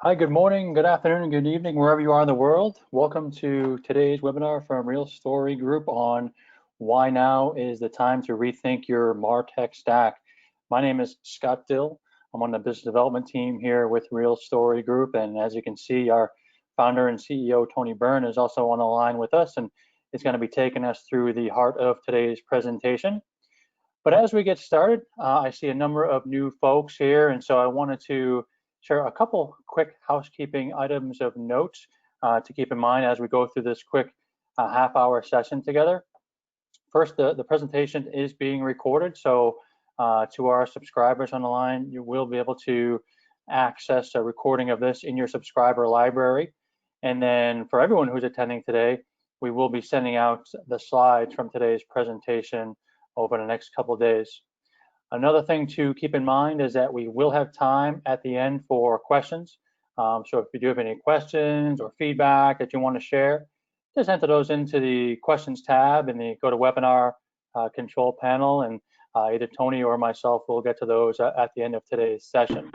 Hi, good morning, good afternoon, and good evening, wherever you are in the world. Welcome to today's webinar from Real Story Group on why now is the time to rethink your MarTech stack. My name is Scott Dill. I'm on the business development team here with Real Story Group. And as you can see, our founder and CEO, Tony Byrne, is also on the line with us and is going to be taking us through the heart of today's presentation. But as we get started, I see a number of new folks here, and so I wanted to share a couple quick housekeeping items of note to keep in mind as we go through this quick half-hour session together. First, the presentation is being recorded, so to our subscribers on the line, you will be able to access a recording of this in your subscriber library. And then for everyone who's attending today, we will be sending out the slides from today's presentation over the next couple of days. Another thing to keep in mind is that we will have time at the end for questions. So if you do have any questions or feedback that you want to share, just enter those into the questions tab in the GoToWebinar control panel, and either Tony or myself will get to those at the end of today's session.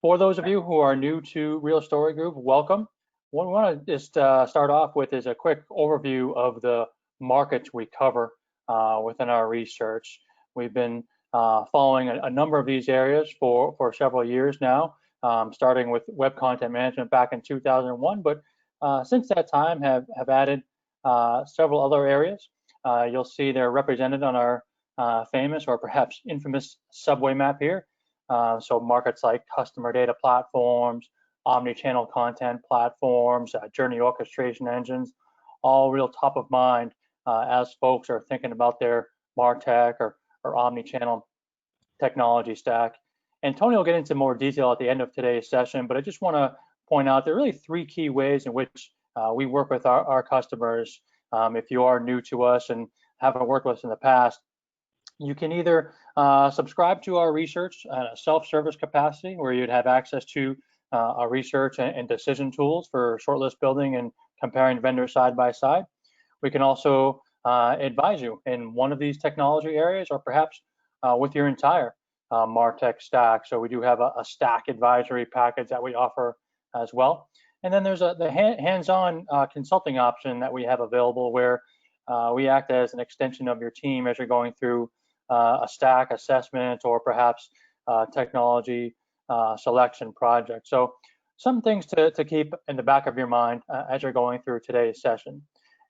For those of you who are new to Real Story Group, welcome. What we want to just start off with is a quick overview of the markets we cover within our research. We've been following a number of these areas for several years now, starting with web content management back in 2001, but since that time have added several other areas. You'll see they're represented on our famous or perhaps infamous subway map here. So markets like customer data platforms, omnichannel content platforms, journey orchestration engines, all real top of mind as folks are thinking about their MarTech or omnichannel technology stack. And Tony will get into more detail at the end of today's session, but I just want to point out there are really three key ways in which we work with our customers. If you are new to us and haven't worked with us in the past, you can either subscribe to our research at a self-service capacity where you'd have access to our research and decision tools for shortlist building and comparing vendors side by side. We can also advise you in one of these technology areas or perhaps with your entire MarTech stack. So we do have a stack advisory package that we offer as well. And then there's the hands-on consulting option that we have available where we act as an extension of your team as you're going through a stack assessment or perhaps technology selection project. So some things to keep in the back of your mind as you're going through today's session.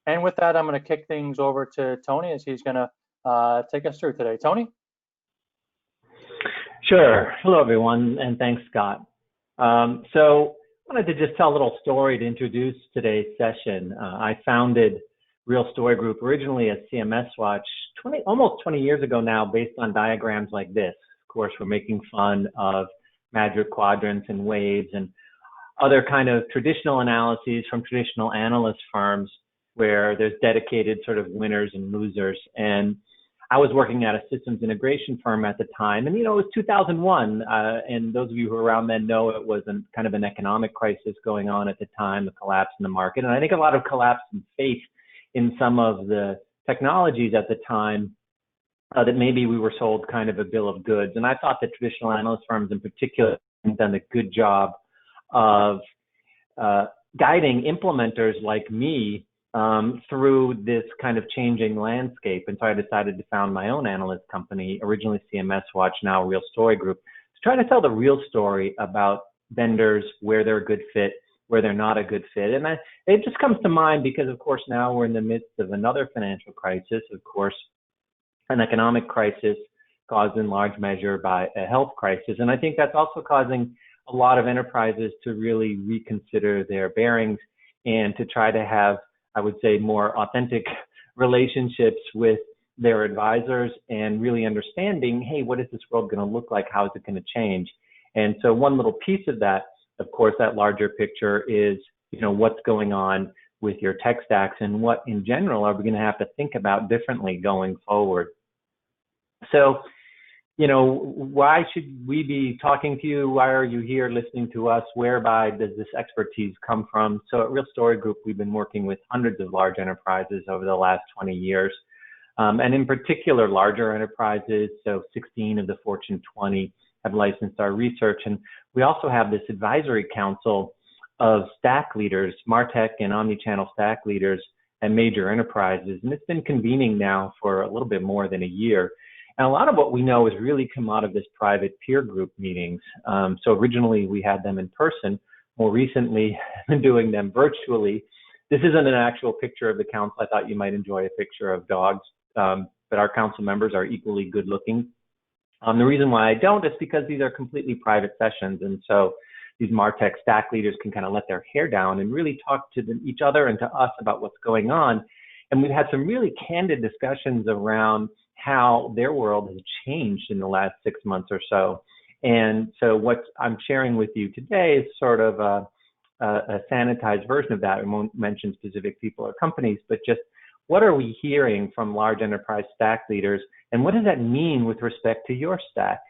And with that, I'm going to kick things over to Tony as he's going to take us through today. Tony? Sure. Hello, everyone, and thanks, Scott. So I wanted to just tell a little story to introduce today's session. I founded Real Story Group originally as CMS Watch almost 20 years ago now, based on diagrams like this. Of course, we're making fun of magic quadrants and waves and other kind of traditional analyses from traditional analyst firms where there's dedicated sort of winners and losers. And I was working at a systems integration firm at the time, and it was 2001, and those of you who were around then know it was kind of an economic crisis going on at the time, the collapse in the market, and I think a lot of collapse in faith in some of the technologies at the time that maybe we were sold kind of a bill of goods. And I thought that traditional analyst firms in particular have done a good job of guiding implementers like me through this kind of changing landscape. And so I decided to found my own analyst company, originally CMS Watch, now Real Story Group, to try to tell the real story about vendors, where they're a good fit, where they're not a good fit. And it just comes to mind because, of course, now we're in the midst of another financial crisis, of course, an economic crisis caused in large measure by a health crisis. And I think that's also causing a lot of enterprises to really reconsider their bearings and to try to have, I would say, more authentic relationships with their advisors and really understanding, hey, what is this world going to look like? How is it going to change? And so one little piece of that, of course, that larger picture is, what's going on with your tech stacks and what in general are we going to have to think about differently going forward. So, why should we be talking to you? Why are you here listening to us? Whereby does this expertise come from? So at Real Story Group, we've been working with hundreds of large enterprises over the last 20 years. And in particular, larger enterprises. So 16 of the Fortune 20 have licensed our research. And we also have this advisory council of stack leaders, MarTech and Omnichannel stack leaders at major enterprises. And it's been convening now for a little bit more than a year. And a lot of what we know has really come out of this private peer group meetings. So originally we had them in person. More recently, been doing them virtually. This isn't an actual picture of the council. I thought you might enjoy a picture of dogs, but our council members are equally good looking. The reason why I don't is because these are completely private sessions. And so these MarTech stack leaders can kind of let their hair down and really talk to each other and to us about what's going on. And we've had some really candid discussions around how their world has changed in the last 6 months or so. And so what I'm sharing with you today is sort of a sanitized version of that. I won't mention specific people or companies, but just what are we hearing from large enterprise stack leaders, and what does that mean with respect to your stack?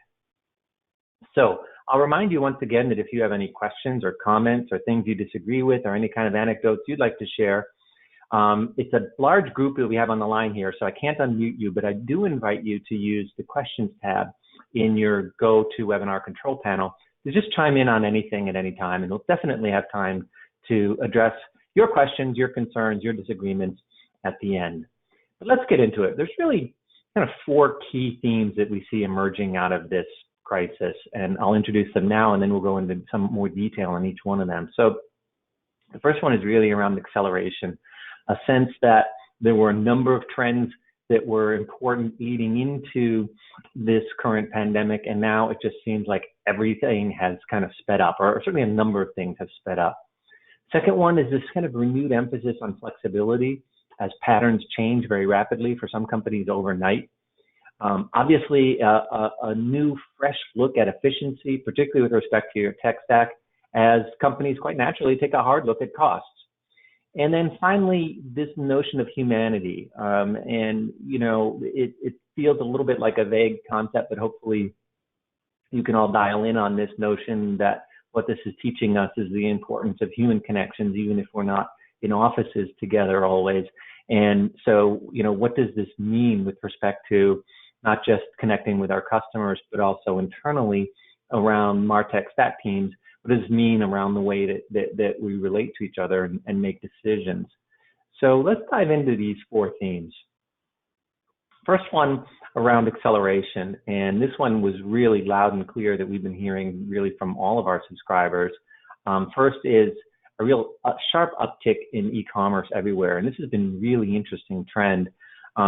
So I'll remind you once again that if you have any questions or comments or things you disagree with or any kind of anecdotes you'd like to share, it's a large group that we have on the line here, so I can't unmute you, but I do invite you to use the questions tab in your GoToWebinar control panel to just chime in on anything at any time, and we'll definitely have time to address your questions, your concerns, your disagreements at the end. But let's get into it. There's really kind of 4 key themes that we see emerging out of this crisis, and I'll introduce them now, and then we'll go into some more detail on each one of them. So the first one is really around acceleration, a sense that there were a number of trends that were important leading into this current pandemic, and now it just seems like everything has kind of sped up, or certainly a number of things have sped up. Second one is this kind of renewed emphasis on flexibility as patterns change very rapidly, for some companies overnight. Obviously, a new, fresh look at efficiency, particularly with respect to your tech stack, as companies quite naturally take a hard look at costs. And then finally, this notion of humanity. And, you know, it feels a little bit like a vague concept, but hopefully you can all dial in on this notion that what this is teaching us is the importance of human connections, even if we're not in offices together always. And so, you know, what does this mean with respect to not just connecting with our customers, but also internally around MarTech stack teams? What does this mean around the way that we relate to each other and make decisions? So let's dive into these 4 themes. First one around acceleration, and this one was really loud and clear that we've been hearing really from all of our subscribers. First is a real sharp uptick in e-commerce everywhere, and this has been a really interesting trend,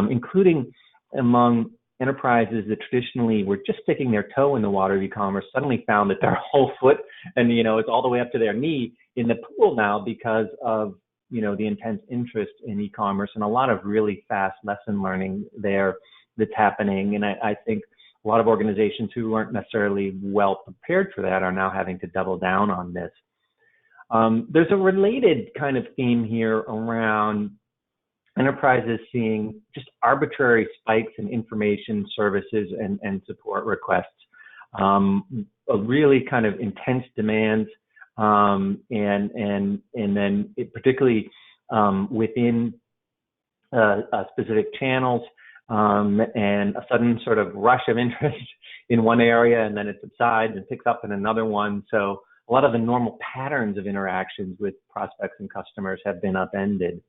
including among enterprises that traditionally were just sticking their toe in the water of e-commerce, suddenly found that their whole foot and, you know, it's all the way up to their knee in the pool now because of, you know, the intense interest in e-commerce and a lot of really fast lesson learning there that's happening. And I think a lot of organizations who weren't necessarily well prepared for that are now having to double down on this. There's a related kind of theme here around enterprises seeing just arbitrary spikes in information services and support requests, a really kind of intense demands, and then particularly within specific channels, and a sudden sort of rush of interest in one area, and then it subsides and picks up in another one. So a lot of the normal patterns of interactions with prospects and customers have been upended.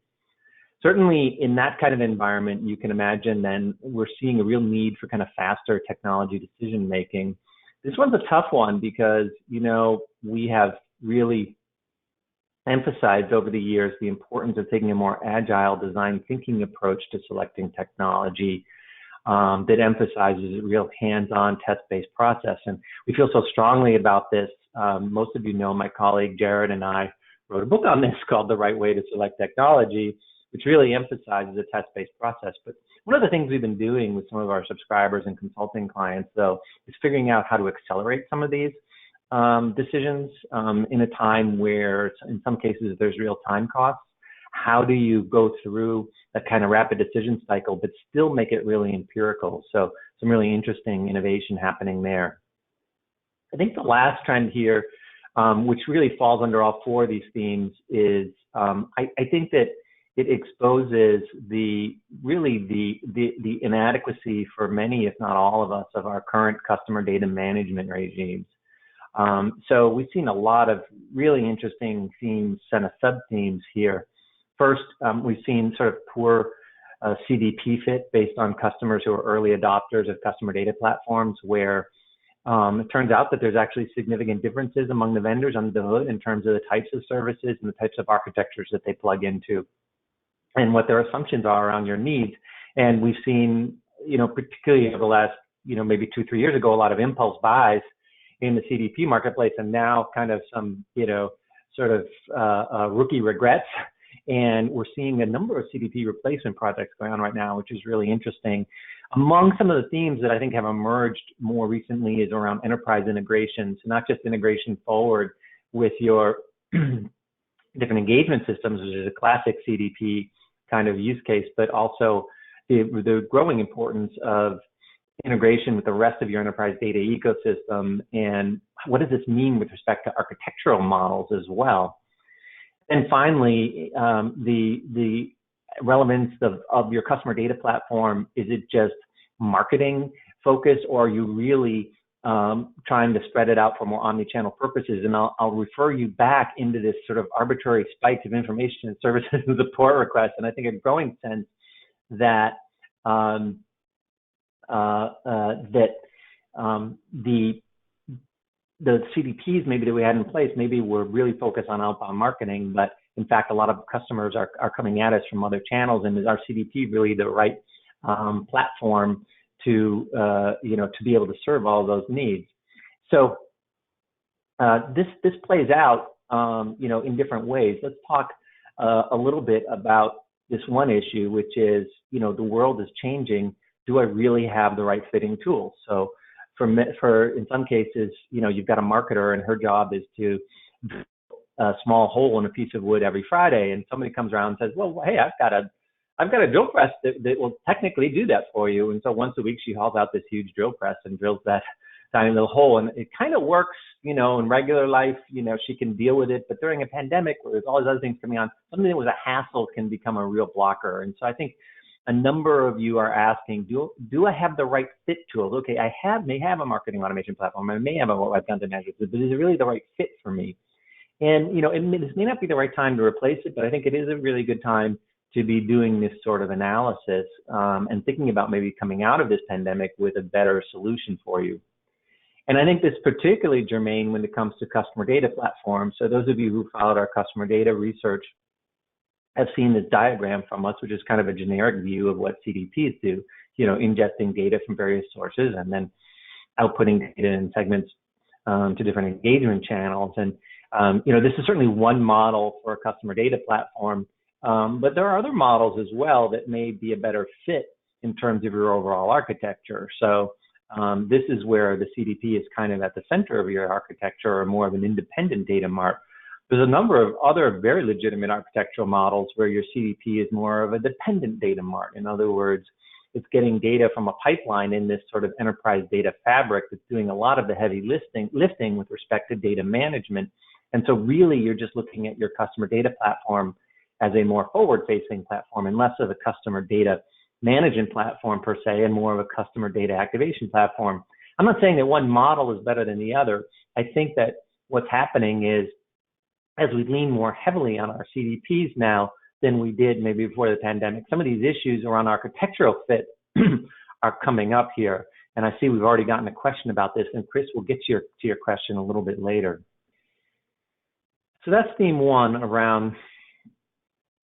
Certainly in that kind of environment, you can imagine then we're seeing a real need for kind of faster technology decision making. This one's a tough one because, you know, we have really emphasized over the years the importance of taking a more agile design thinking approach to selecting technology that emphasizes a real hands-on test-based process. And we feel so strongly about this. Most of you know my colleague Jared and I wrote a book on this called The Right Way to Select Technology, which really emphasizes a test-based process. But one of the things we've been doing with some of our subscribers and consulting clients, though, is figuring out how to accelerate some of these decisions in a time where, in some cases, there's real time costs. How do you go through that kind of rapid decision cycle, but still make it really empirical? So some really interesting innovation happening there. I think the last trend here, which really falls under all 4 of these themes, is I think that it exposes the inadequacy for many, if not all of us, of our current customer data management regimes. So we've seen a lot of really interesting themes and sub-themes here. First, we've seen sort of poor CDP fit based on customers who are early adopters of customer data platforms, where it turns out that there's actually significant differences among the vendors under the hood in terms of the types of services and the types of architectures that they plug into and what their assumptions are around your needs. And we've seen, particularly over the last, maybe 2-3 years ago, a lot of impulse buys in the CDP marketplace, and now kind of some, sort of rookie regrets. And we're seeing a number of CDP replacement projects going on right now, which is really interesting. Among some of the themes that I think have emerged more recently is around enterprise integrations, not just integration forward with your different engagement systems, which is a classic CDP kind of use case, but also the growing importance of integration with the rest of your enterprise data ecosystem, and what does this mean with respect to architectural models as well. And finally, the relevance of your customer data platform. Is it just marketing focused, or are you really trying to spread it out for more omni-channel purposes? And I'll refer you back into this sort of arbitrary spikes of information and services and support requests. And I think a growing sense that the CDPs maybe that we had in place, maybe we're really focused on outbound marketing, but in fact, a lot of customers are coming at us from other channels. And is our CDP really the right platform to be able to serve all those needs? So this plays out, in different ways. Let's talk a little bit about this one issue, which is, the world is changing. Do I really have the right fitting tools? So for in some cases, you've got a marketer and her job is to a small hole in a piece of wood every Friday, and somebody comes around and says, well, hey, I've got a drill press that will technically do that for you. And so once a week she hauls out this huge drill press and drills that tiny little hole, and it kind of works, in regular life, she can deal with it. But during a pandemic where there's all these other things coming on, something that was a hassle can become a real blocker. And so I think a number of you are asking, do I have the right fit tools? Okay, I may have a marketing automation platform, I may have a web content management, but is it really the right fit for me? And this may not be the right time to replace it, but I think it is a really good time to be doing this sort of analysis and thinking about maybe coming out of this pandemic with a better solution for you. And I think this is particularly germane when it comes to customer data platforms. So those of you who followed our customer data research have seen this diagram from us, which is kind of a generic view of what CDPs do, ingesting data from various sources and then outputting data in segments to different engagement channels. And, this is certainly one model for a customer data platform, but there are other models as well that may be a better fit in terms of your overall architecture. So this is where the CDP is kind of at the center of your architecture, or more of an independent data mart. There's a number of other very legitimate architectural models where your CDP is more of a dependent data mart. In other words, it's getting data from a pipeline in this sort of enterprise data fabric that's doing a lot of the heavy lifting with respect to data management. And so really you're just looking at your customer data platform as a more forward-facing platform and less of a customer data management platform per se, and more of a customer data activation platform. I'm not saying that one model is better than the other. I think that what's happening is, as we lean more heavily on our CDPs now than we did maybe before the pandemic, some of these issues around architectural fit are coming up here. And I see we've already gotten a question about this, and Chris will get to your question a little bit later. So that's theme one around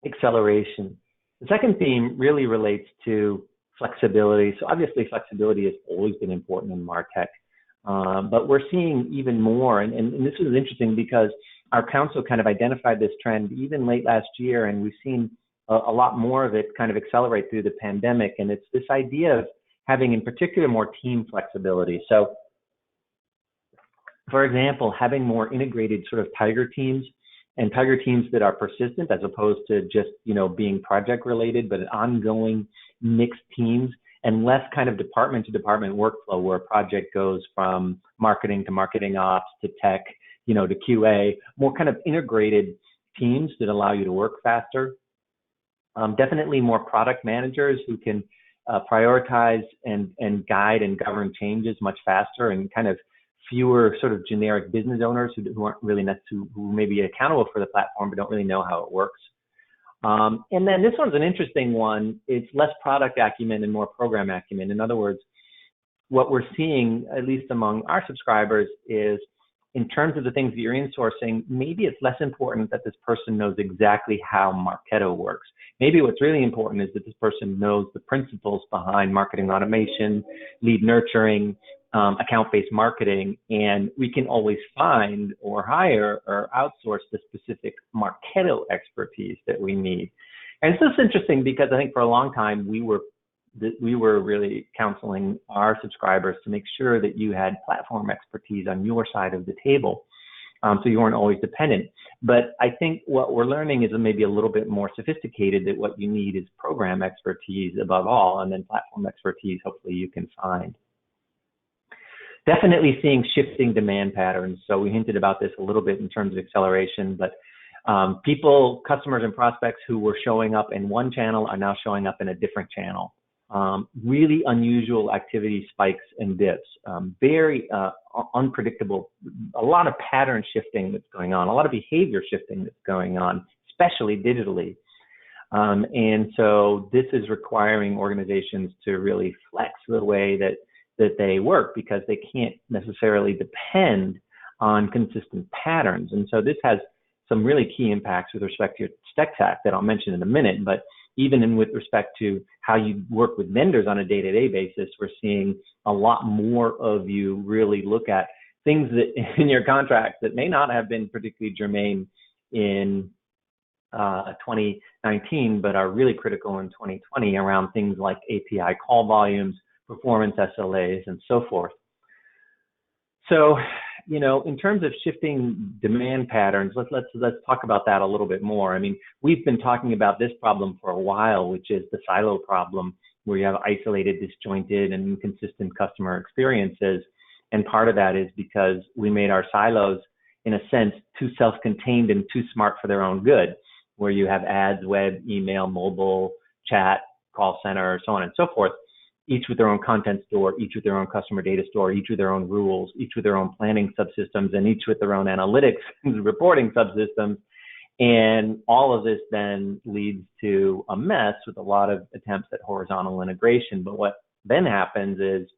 acceleration. The second theme really relates to flexibility. So obviously flexibility has always been important in MarTech, but we're seeing even more. And this is interesting because our council kind of identified this trend even late last year, and we've seen a lot more of it kind of accelerate through the pandemic. And it's this idea of having, in particular, more team flexibility. So, for example, having more integrated sort of tiger teams, and tiger teams that are persistent as opposed to just, being project related, but ongoing mixed teams, and less kind of department to department workflow where a project goes from marketing to marketing ops to tech, to QA, more kind of integrated teams that allow you to work faster. Definitely more product managers who can prioritize and guide and govern changes much faster, and kind of fewer sort of generic business owners who aren't really who may be accountable for the platform but don't really know how it works. And then this one's an interesting one. It's less product acumen and more program acumen. In other words, what we're seeing, at least among our subscribers, is in terms of the things that you're insourcing, maybe it's less important that this person knows exactly how Marketo works. Maybe what's really important is that this person knows the principles behind marketing automation, lead nurturing, account-based marketing, and we can always find or hire or outsource the specific Marketo expertise that we need. And it's just interesting because I think for a long time we were really counseling our subscribers to make sure that you had platform expertise on your side of the table, so you weren't always dependent. But I think what we're learning is maybe a little bit more sophisticated, that what you need is program expertise above all, and then platform expertise hopefully you can find. Definitely seeing shifting demand patterns. So we hinted about this a little bit in terms of acceleration, but people, customers and prospects who were showing up in one channel are now showing up in a different channel. Really unusual activity spikes and dips, very unpredictable, a lot of pattern shifting that's going on, a lot of behavior shifting that's going on, especially digitally. And so this is requiring organizations to really flex the way that they work, because they can't necessarily depend on consistent patterns. And so this has some really key impacts with respect to your tech stack that I'll mention in a minute, but even with respect to how you work with vendors on a day-to-day basis, we're seeing a lot more of you really look at things that in your contracts that may not have been particularly germane in 2019, but are really critical in 2020 around things like API call volumes, performance SLAs, and so forth. So, you know, in terms of shifting demand patterns, let's talk about that a little bit more. I mean, we've been talking about this problem for a while, which is the silo problem, where you have isolated, disjointed, and inconsistent customer experiences. And part of that is because we made our silos, in a sense, too self-contained and too smart for their own good, where you have ads, web, email, mobile, chat, call center, so on and so forth, each with their own content store, each with their own customer data store, each with their own rules, each with their own planning subsystems, and each with their own analytics and reporting subsystems. And all of this then leads to a mess with a lot of attempts at horizontal integration. But what then happens is,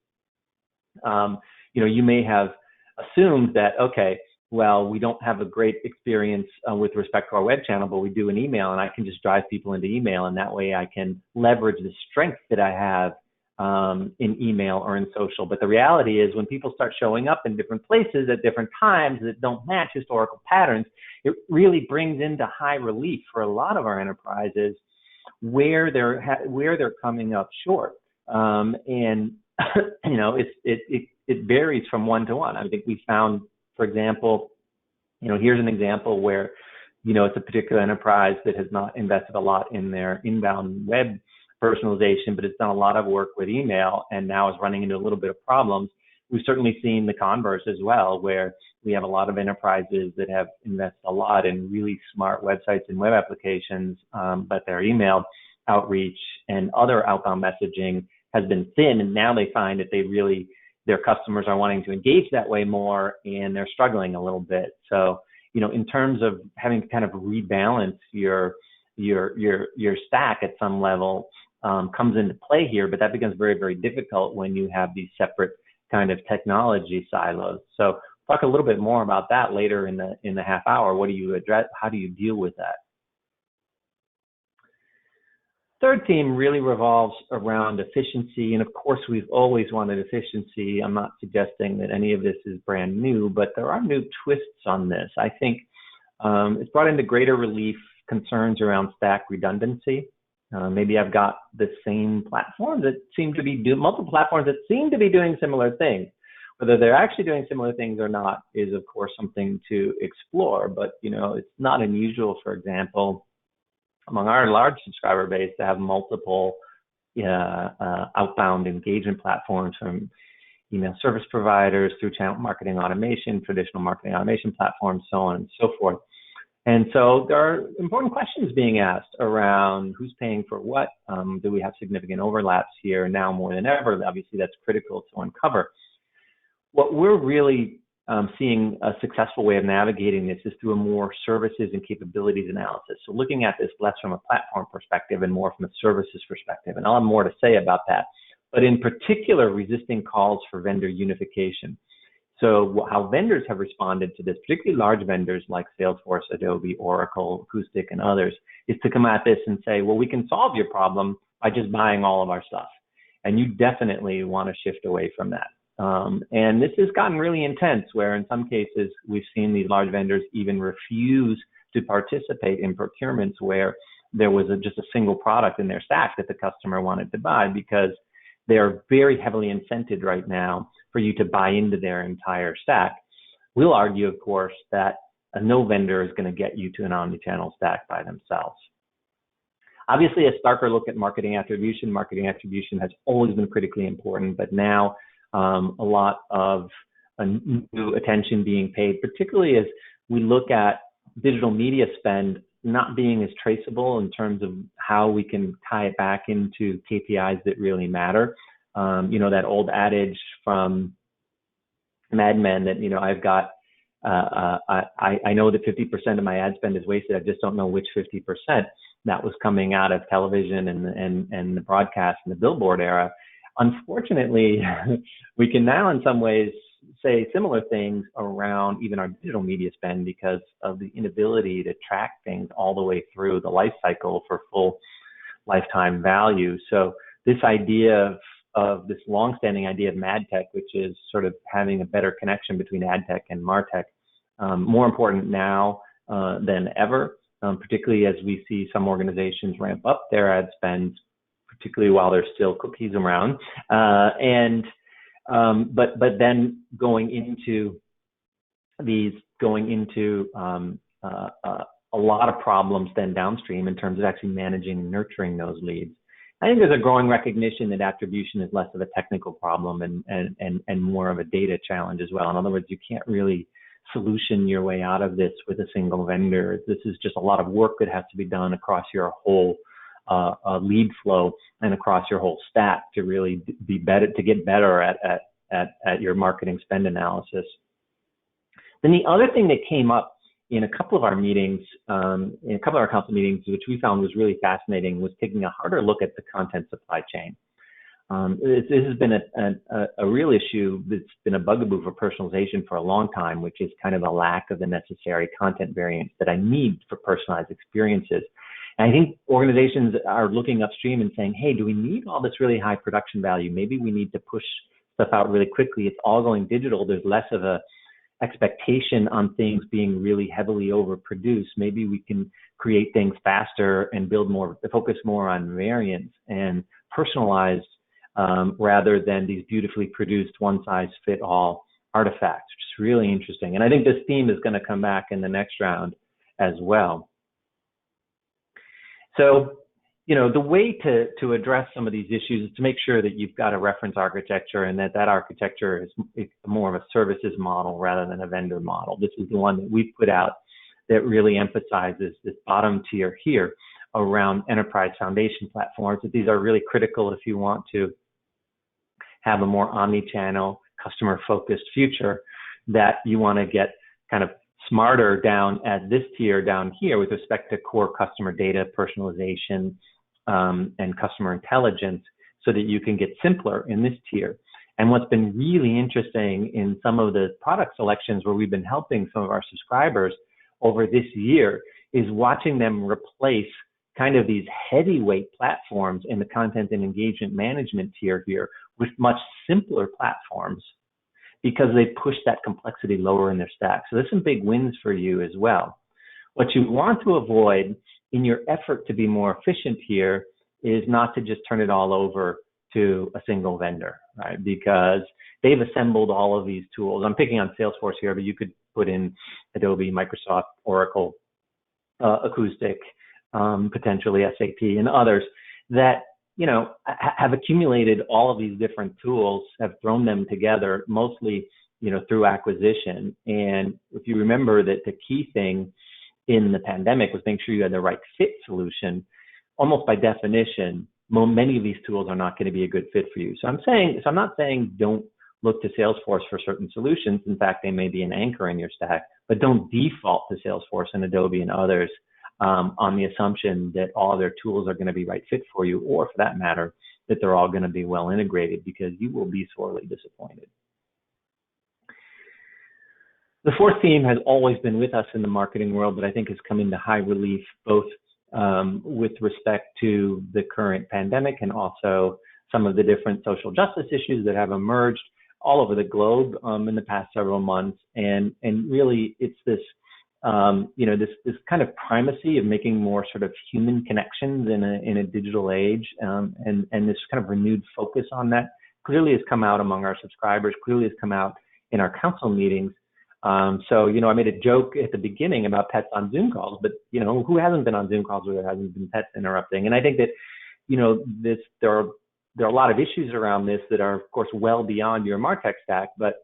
you know, you may have assumed that, okay, well, we don't have a great experience with respect to our web channel, but we do an email, and I can just drive people into email, and that way I can leverage the strength that I have in email or in social. But the reality is, when people start showing up in different places at different times that don't match historical patterns, it really brings into high relief for a lot of our enterprises where they're coming up short. And you know, it varies from one to one. I think we found, for example, you know, here's an example where, you know, it's a particular enterprise that has not invested a lot in their inbound web personalization, but it's done a lot of work with email and now is running into a little bit of problems. We've certainly seen the converse as well, where we have a lot of enterprises that have invested a lot in really smart websites and web applications, but their email outreach and other outbound messaging has been thin, and now they find that their customers are wanting to engage that way more, and they're struggling a little bit. So, you know, in terms of having to kind of rebalance your stack at some level, comes into play here, but that becomes very, very difficult when you have these separate kind of technology silos. So talk a little bit more about that later in the half hour. What do you address? How do you deal with that? Third theme really revolves around efficiency. And of course, we've always wanted efficiency. I'm not suggesting that any of this is brand new, but there are new twists on this. I think it's brought into greater relief concerns around stack redundancy. Maybe I've got the same platforms that seem to be multiple platforms that seem to be doing similar things. Whether they're actually doing similar things or not is, of course, something to explore. But, you know, it's not unusual, for example, among our large subscriber base to have multiple outbound engagement platforms, from email service providers through channel marketing automation, traditional marketing automation platforms, so on and so forth. And so there are important questions being asked around who's paying for what. Do we have significant overlaps here now more than ever? Obviously, that's critical to uncover. What we're really seeing a successful way of navigating this is through a more services and capabilities analysis. So looking at this less from a platform perspective and more from a services perspective. And I'll have more to say about that. But in particular, resisting calls for vendor unification. So how vendors have responded to this, particularly large vendors like Salesforce, Adobe, Oracle, Acoustic, and others, is to come at this and say, well, we can solve your problem by just buying all of our stuff. And you definitely want to shift away from that. And this has gotten really intense, where in some cases we've seen these large vendors even refuse to participate in procurements where there was just a single product in their stack that the customer wanted to buy, because they are very heavily incented right now for you to buy into their entire stack. We'll argue, of course, that no vendor is going to get you to an omnichannel stack by themselves. Obviously, a starker look at marketing attribution. Marketing attribution has always been critically important, but now a lot of new attention being paid, particularly as we look at digital media spend not being as traceable in terms of how we can tie it back into KPIs that really matter. That old adage from Mad Men that, I've got, I know that 50% of my ad spend is wasted. I just don't know which 50%. That was coming out of television and the broadcast and the billboard era. Unfortunately, we can now in some ways say similar things around even our digital media spend because of the inability to track things all the way through the life cycle for full lifetime value. So this idea of this longstanding idea of MadTech, which is sort of having a better connection between AdTech and MarTech, more important now than ever, particularly as we see some organizations ramp up their ad spends, particularly while there's still cookies around, but then going into a lot of problems then downstream in terms of actually managing and nurturing those leads. I think there's a growing recognition that attribution is less of a technical problem and more of a data challenge as well. In other words, you can't really solution your way out of this with a single vendor. This is just a lot of work that has to be done across your whole lead flow and across your whole stack to really be better, to get better at your marketing spend analysis. Then the other thing that came up in a couple of our meetings, in a couple of our council meetings, which we found was really fascinating, was taking a harder look at the content supply chain. This has been a real issue that's been a bugaboo for personalization for a long time, which is kind of a lack of the necessary content variants that I need for personalized experiences. And I think organizations are looking upstream and saying, hey, do we need all this really high production value? Maybe we need to push stuff out really quickly. It's all going digital. There's less of a expectation on things being really heavily overproduced. Maybe we can create things faster and focus more on variants and personalized rather than these beautifully produced one-size-fit-all artifacts, which is really interesting. And I think this theme is going to come back in the next round as well. So, the way to address some of these issues is to make sure that you've got a reference architecture and that architecture is more of a services model rather than a vendor model. This is the one that we've put out that really emphasizes this bottom tier here around enterprise foundation platforms. That these are really critical if you want to have a more omni-channel, customer-focused future, that you want to get kind of smarter down at this tier down here with respect to core customer data, personalization, and customer intelligence, so that you can get simpler in this tier. And what's been really interesting in some of the product selections where we've been helping some of our subscribers over this year is watching them replace kind of these heavyweight platforms in the content and engagement management tier here with much simpler platforms, because they push that complexity lower in their stack. So there's some big wins for you as well. What you want to avoid in your effort to be more efficient here is not to just turn it all over to a single vendor, right? Because they've assembled all of these tools. I'm picking on Salesforce here, but you could put in Adobe, Microsoft, Oracle, Acoustic, potentially SAP, and others that have accumulated all of these different tools, have thrown them together, mostly through acquisition. And if you remember that the key thing in the pandemic was make sure you had the right fit solution. Almost by definition, many of these tools are not going to be a good fit for you. So I'm not saying don't look to Salesforce for certain solutions. In fact, they may be an anchor in your stack, but don't default to Salesforce and Adobe and others on the assumption that all their tools are going to be right fit for you, or for that matter, that they're all going to be well integrated, because you will be sorely disappointed. The fourth theme has always been with us in the marketing world, but I think has come into high relief both with respect to the current pandemic and also some of the different social justice issues that have emerged all over the globe in the past several months. And really, it's this, this kind of primacy of making more sort of human connections in a digital age, and this kind of renewed focus on that clearly has come out among our subscribers, clearly has come out in our council meetings. So, I made a joke at the beginning about pets on Zoom calls, but, who hasn't been on Zoom calls where there hasn't been pets interrupting? And I think that, there are a lot of issues around this that are, of course, well beyond your MarTech stack. But,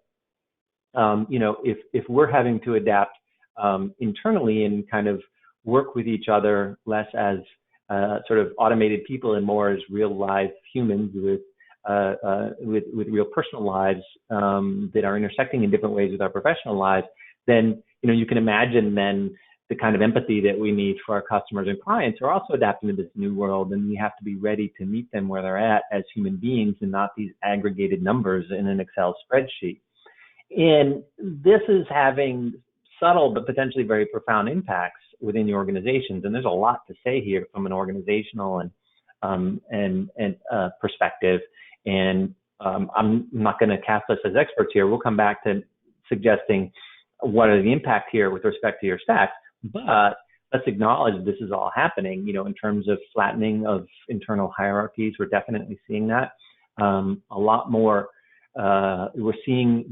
if we're having to adapt internally and kind of work with each other less as sort of automated people and more as real live humans with real personal lives that are intersecting in different ways with our professional lives, then you can imagine then the kind of empathy that we need for our customers and clients are also adapting to this new world, and we have to be ready to meet them where they're at as human beings and not these aggregated numbers in an Excel spreadsheet. And this is having subtle but potentially very profound impacts within the organizations, and there's a lot to say here from an organizational and perspective. And I'm not going to cast us as experts here. We'll come back to suggesting what are the impact here with respect to your stacks, but let's acknowledge this is all happening, in terms of flattening of internal hierarchies. We're definitely seeing that. A lot more we're seeing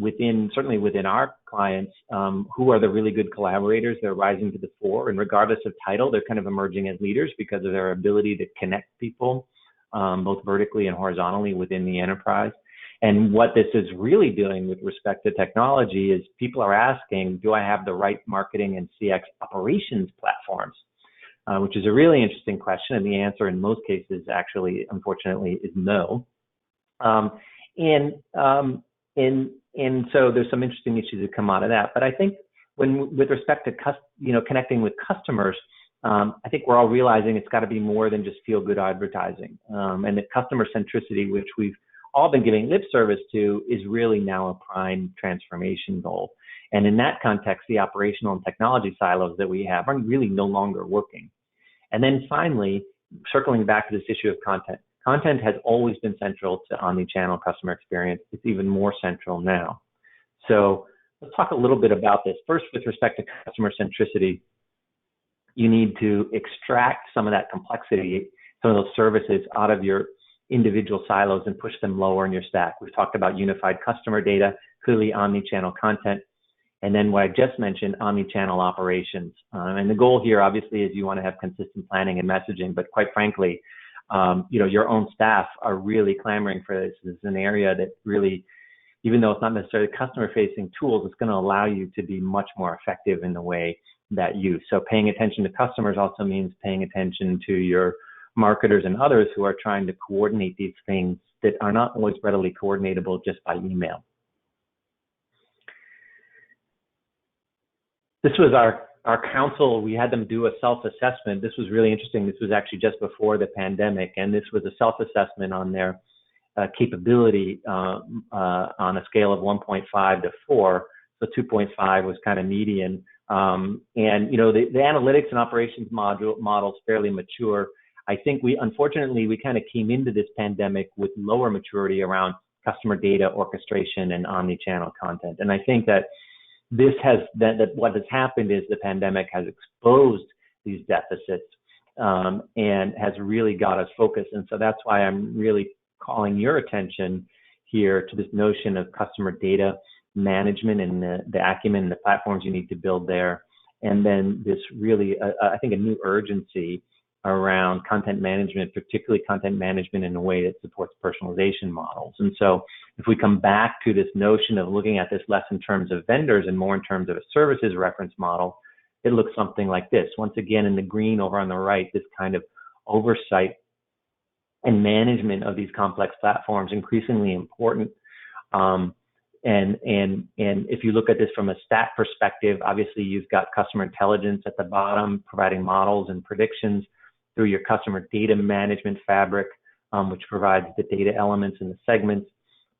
certainly within our clients, who are the really good collaborators. They're rising to the fore, and regardless of title, they're kind of emerging as leaders because of their ability to connect people, both vertically and horizontally within the enterprise. And what this is really doing with respect to technology is people are asking, do I have the right marketing and CX operations platforms? Which is a really interesting question. And the answer in most cases, actually, unfortunately, is no. And so there's some interesting issues that come out of that. But I think with respect to connecting with customers, I think we're all realizing it's got to be more than just feel-good advertising, and that customer centricity, which we've all been giving lip service to, is really now a prime transformation goal. And in that context, the operational and technology silos that we have are really no longer working. And then finally, circling back to this issue of content. Content has always been central to omnichannel customer experience. It's even more central now. So let's talk a little bit about this. First, with respect to customer centricity, you need to extract some of that complexity, some of those services out of your individual silos and push them lower in your stack. We've talked about unified customer data, clearly omnichannel content, and then what I just mentioned, omnichannel operations. And the goal here, obviously, is you want to have consistent planning and messaging, but quite frankly, your own staff are really clamoring for this. This is an area that really, even though it's not necessarily customer-facing tools, it's going to allow you to be much more effective in the way that you. So paying attention to customers also means paying attention to your marketers and others who are trying to coordinate these things that are not always readily coordinatable just by email. This was our council. We had them do a self-assessment. This was really interesting. This was actually just before the pandemic, and this was a self-assessment on their capability on a scale of 1.5 to 4. So 2.5 was kind of median. And the analytics and operations model's fairly mature. I think unfortunately we kind of came into this pandemic with lower maturity around customer data orchestration and omnichannel content. And I think that what has happened is the pandemic has exposed these deficits and has really got us focused. And so that's why I'm really calling your attention here to this notion of customer data management and the acumen and the platforms you need to build there. And then this really, I think, a new urgency around content management, particularly content management in a way that supports personalization models. And so if we come back to this notion of looking at this less in terms of vendors and more in terms of a services reference model, it looks something like this. Once again, in the green over on the right, this kind of oversight and management of these complex platforms increasingly important. And if you look at this from a stack perspective, obviously you've got customer intelligence at the bottom, providing models and predictions through your customer data management fabric, which provides the data elements and the segments,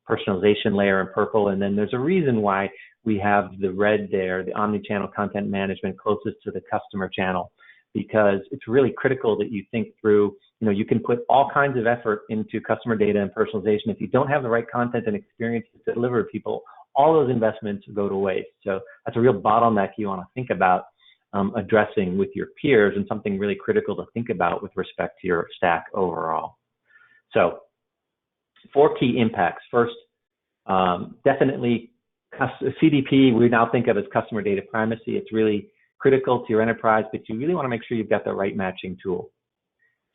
personalization layer in purple. And then there's a reason why we have the red there, the omnichannel content management closest to the customer channel, because it's really critical that you think through, you can put all kinds of effort into customer data and personalization. If you don't have the right content and experiences to deliver to people, all those investments go to waste. So that's a real bottleneck you want to think about addressing with your peers, and something really critical to think about with respect to your stack overall. So 4 key impacts. First, definitely CDP, we now think of as customer data primacy. It's really critical to your enterprise, but you really want to make sure you've got the right matching tool.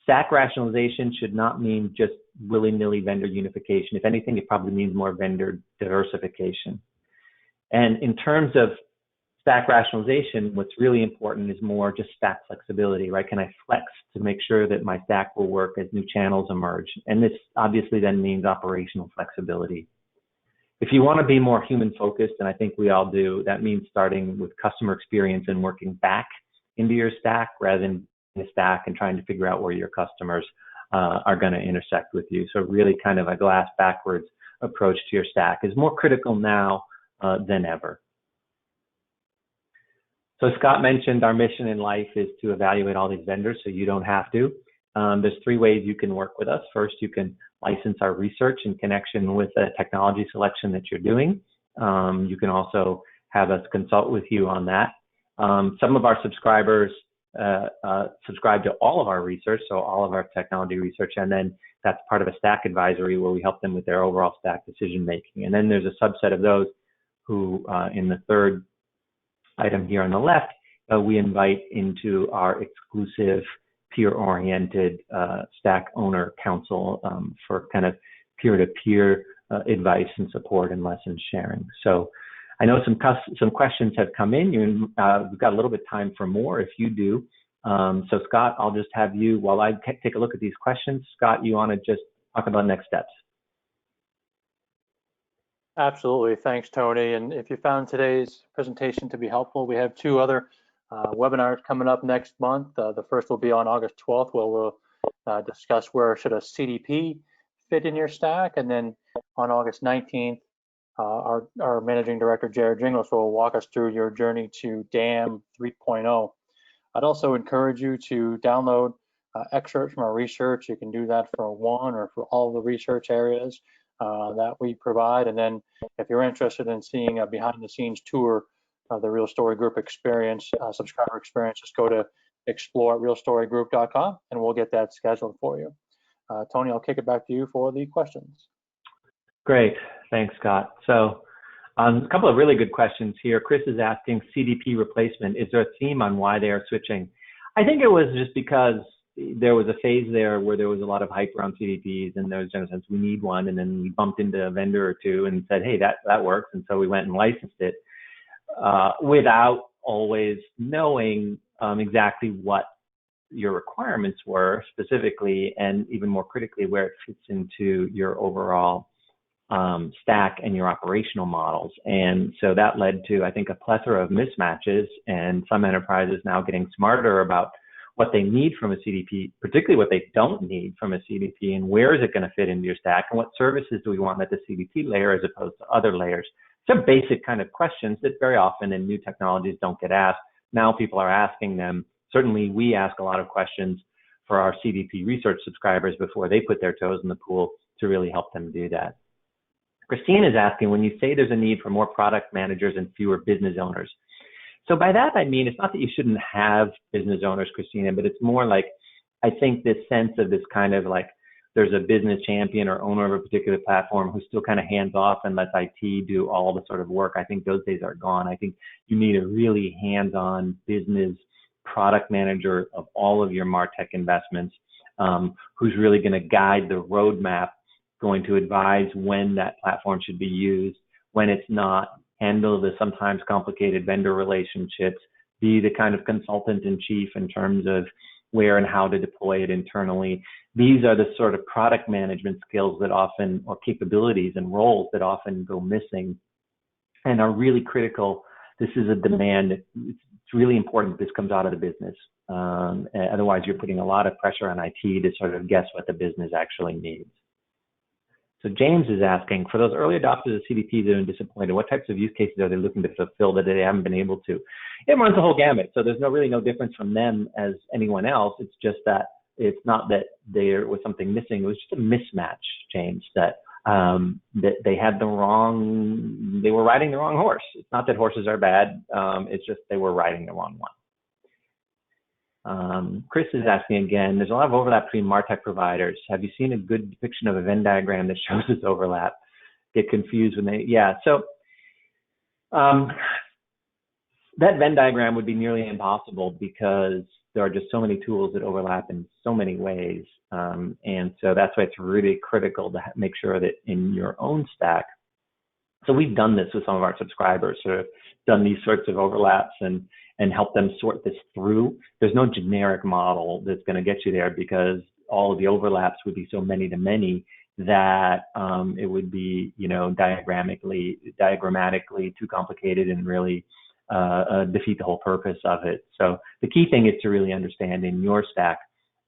Stack rationalization should not mean just willy-nilly vendor unification. If anything, it probably means more vendor diversification. And in terms of stack rationalization, what's really important is more just stack flexibility, right? Can I flex to make sure that my stack will work as new channels emerge? And this obviously then means operational flexibility. If you want to be more human focused, and I think we all do, that means starting with customer experience and working back into your stack rather than in a stack and trying to figure out where your customers are going to intersect with you. So really kind of a glass backwards approach to your stack is more critical now than ever. So Scott mentioned our mission in life is to evaluate all these vendors so you don't have to. There's 3 ways you can work with us. First, you can license our research in connection with the technology selection that you're doing. You can also have us consult with you on that. Some of our subscribers subscribe to all of our research, so all of our technology research, and then that's part of a stack advisory where we help them with their overall stack decision making. And then there's a subset of those who, in the 3rd item here on the left, we invite into our exclusive peer-oriented stack owner council for kind of peer-to-peer advice and support and lesson sharing. So I know some questions have come in. We've got a little bit of time for more if you do. So Scott, I'll just have you, while I take a look at these questions, Scott, you want to just talk about next steps? Absolutely. Thanks, Tony. And if you found today's presentation to be helpful, we have 2 other webinars coming up next month. The first will be on August 12th, where we'll discuss where should a CDP fit in your stack. And then on August 19th, our Managing Director, Jared Jingles, will walk us through your journey to DAM 3.0. I'd also encourage you to download excerpts from our research. You can do that for one or for all the research areas that we provide. And then if you're interested in seeing a behind-the-scenes tour of the Real Story Group experience, subscriber experience, just go to explore@realstorygroup.com and we'll get that scheduled for you. Tony, I'll kick it back to you for the questions. Great. Thanks, Scott. So a couple of really good questions here. Chris is asking CDP replacement. Is there a theme on why they are switching? I think it was just because there was a phase there where there was a lot of hype around CDPs, and there was a sense we need one, and then we bumped into a vendor or 2 and said, hey, that works, and so we went and licensed it without always knowing exactly what your requirements were specifically, and even more critically, where it fits into your overall stack and your operational models. And so that led to, I think, a plethora of mismatches, and some enterprises now getting smarter about what they need from a CDP, particularly what they don't need from a CDP, and where is it going to fit into your stack, and what services do we want at the CDP layer as opposed to other layers. Some basic kind of questions that very often in new technologies don't get asked. Now people are asking them. Certainly we ask a lot of questions for our CDP research subscribers before they put their toes in the pool to really help them do that. Christine is asking, when you say there's a need for more product managers and fewer business owners. So by that, I mean, it's not that you shouldn't have business owners, Christina, but it's more like, I think this sense of this kind of like, there's a business champion or owner of a particular platform who's still kind of hands off and lets IT do all the sort of work. I think those days are gone. I think you need a really hands-on business product manager of all of your MarTech investments, who's really going to guide the roadmap, going to advise when that platform should be used, when it's not, handle the sometimes complicated vendor relationships, be the kind of consultant in chief in terms of where and how to deploy it internally. These are the sort of product management skills that often, or capabilities and roles that often go missing and are really critical. This is a demand. It's really important this comes out of the business. Otherwise, you're putting a lot of pressure on IT to sort of guess what the business actually needs. So James is asking, for those early adopters of CDPs that are disappointed, what types of use cases are they looking to fulfill that they haven't been able to? It runs the whole gamut. So there's really no difference from them as anyone else. It's just that it's not that there was something missing. It was just a mismatch, James, that they had they were riding the wrong horse. It's not that horses are bad. It's just they were riding the wrong one. Chris is asking again, there's a lot of overlap between MarTech providers. Have you seen a good depiction of a Venn diagram that shows this overlap? Get confused when so that Venn diagram would be nearly impossible because there are just so many tools that overlap in so many ways. And so that's why it's really critical to make sure that in your own stack. So we've done this with some of our subscribers, sort of done these sorts of overlaps and help them sort this through. There's no generic model that's going to get you there because all of the overlaps would be so many to many that it would be, diagrammatically too complicated and really defeat the whole purpose of it. So the key thing is to really understand in your stack,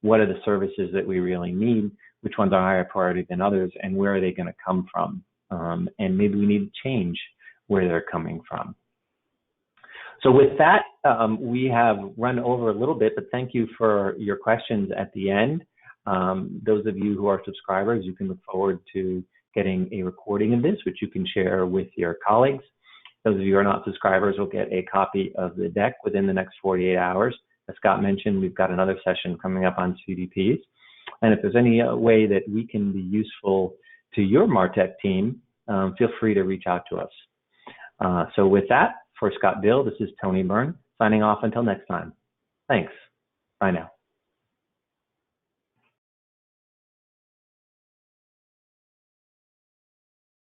what are the services that we really need, which ones are higher priority than others, and where are they going to come from? And maybe we need to change where they're coming from. So with that, we have run over a little bit, but thank you for your questions at the end. Those of you who are subscribers, you can look forward to getting a recording of this, which you can share with your colleagues. Those of you who are not subscribers will get a copy of the deck within the next 48 hours. As Scott mentioned, we've got another session coming up on CDPs. And if there's any way that we can be useful to your MarTech team, feel free to reach out to us. So with that, for Scott Dill, this is Tony Byrne, signing off until next time. Thanks. Bye now.